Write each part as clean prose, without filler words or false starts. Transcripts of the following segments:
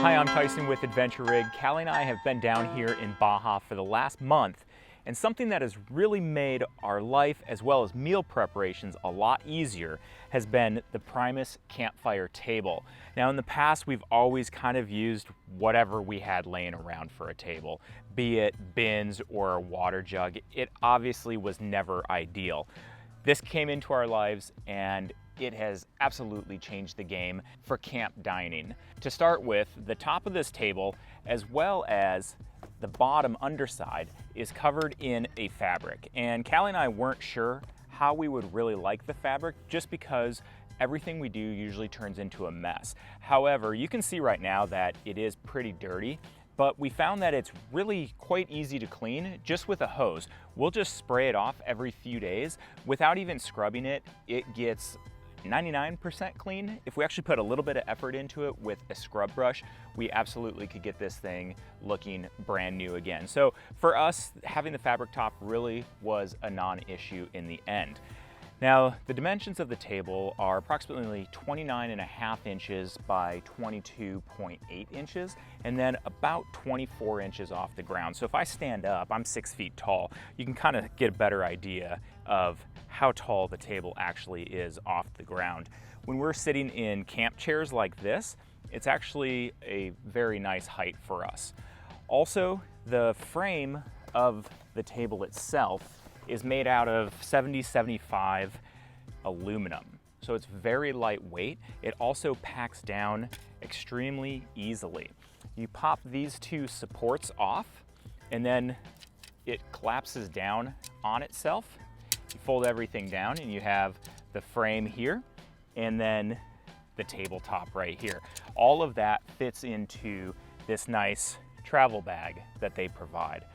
Hi, I'm Tyson with Adventure Rig. Callie and I have been down here in Baja for the last month, and something that has really made our life as well as meal preparations a lot easier has been the Primus CampFire Table. Now in the past we've always kind of used whatever we had laying around for a table, be it bins or a water jug. It obviously was never ideal. This came into our lives and it has absolutely changed the game for camp dining. To start with, the top of this table, as well as the bottom underside, is covered in a fabric. And Callie and I weren't sure how we would really like the fabric just because everything we do usually turns into a mess. However, you can see right now that it is pretty dirty, but we found that it's really quite easy to clean just with a hose. We'll just spray it off every few days. Without even scrubbing it, it gets 99% clean. If we actually put a little bit of effort into it with a scrub brush, we absolutely could get this thing looking brand new again. So for us, having the fabric top really was a non-issue in the end. Now, the dimensions of the table are approximately 29.5 inches by 22.8 inches, and then about 24 inches off the ground. So if I stand up, I'm 6 feet tall. You can kind of get a better idea of how tall the table actually is off the ground. When we're sitting in camp chairs like this, it's actually a very nice height for us. Also, the frame of the table itself is made out of 70-75 aluminum. So it's very lightweight. It also packs down extremely easily. You pop these two supports off and then it collapses down on itself. You fold everything down and you have the frame here and then the tabletop right here. All of that fits into this nice travel bag that they provide.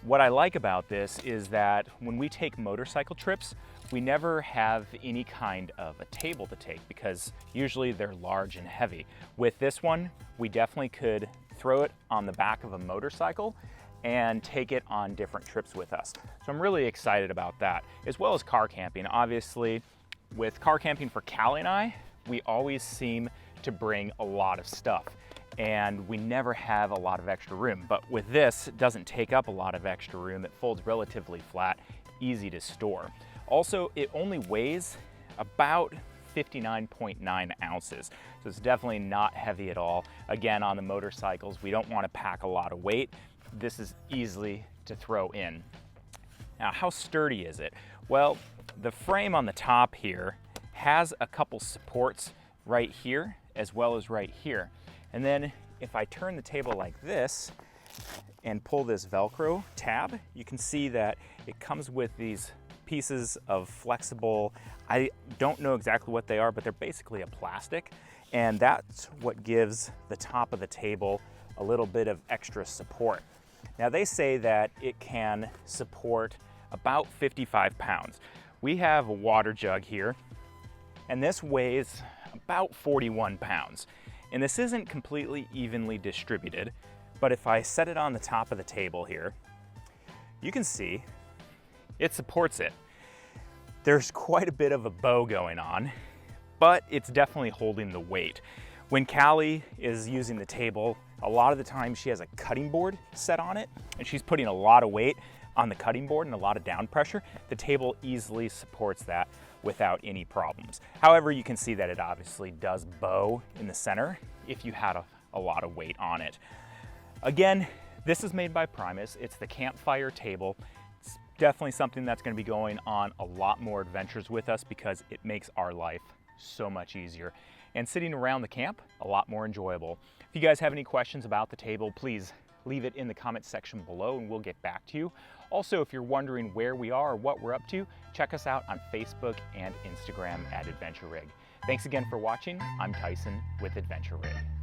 What I like about this is that when we take motorcycle trips, we never have any kind of a table to take because usually they're large and heavy. With this one, we definitely could throw it on the back of a motorcycle and take it on different trips with us. So I'm really excited about that, as well as car camping. Obviously, with car camping for Callie and I, we always seem to bring a lot of stuff, and we never have a lot of extra room. But with this, it doesn't take up a lot of extra room. It folds relatively flat, easy to store. Also, it only weighs about 59.9 ounces. So it's definitely not heavy at all. Again, on the motorcycles, we don't want to pack a lot of weight. This is easily to throw in. Now, how sturdy is it? Well, the frame on the top here has a couple supports right here as well as right here. And then if I turn the table like this and pull this Velcro tab, you can see that it comes with these pieces of flexible, I don't know exactly what they are, but they're basically a plastic. And that's what gives the top of the table a little bit of extra support. Now they say that it can support about 55 pounds. We have a water jug here, and this weighs about 41 pounds. And this isn't completely evenly distributed, but if I set it on the top of the table here, you can see it supports it. There's quite a bit of a bow going on, but it's definitely holding the weight. When Callie is using the table, a lot of the time she has a cutting board set on it, and she's putting a lot of weight on the cutting board and a lot of down pressure. The table easily supports that without any problems. However, you can see that it obviously does bow in the center if you had a lot of weight on it. Again, this is made by Primus. It's the CampFire Table. It's definitely something that's going to be going on a lot more adventures with us because it makes our life so much easier. And sitting around the camp, a lot more enjoyable. If you guys have any questions about the table, please leave it in the comment section below and we'll get back to you. Also, if you're wondering where we are or what we're up to, check us out on Facebook and Instagram at Adventure Rig. Thanks again for watching. I'm Tyson with Adventure Rig.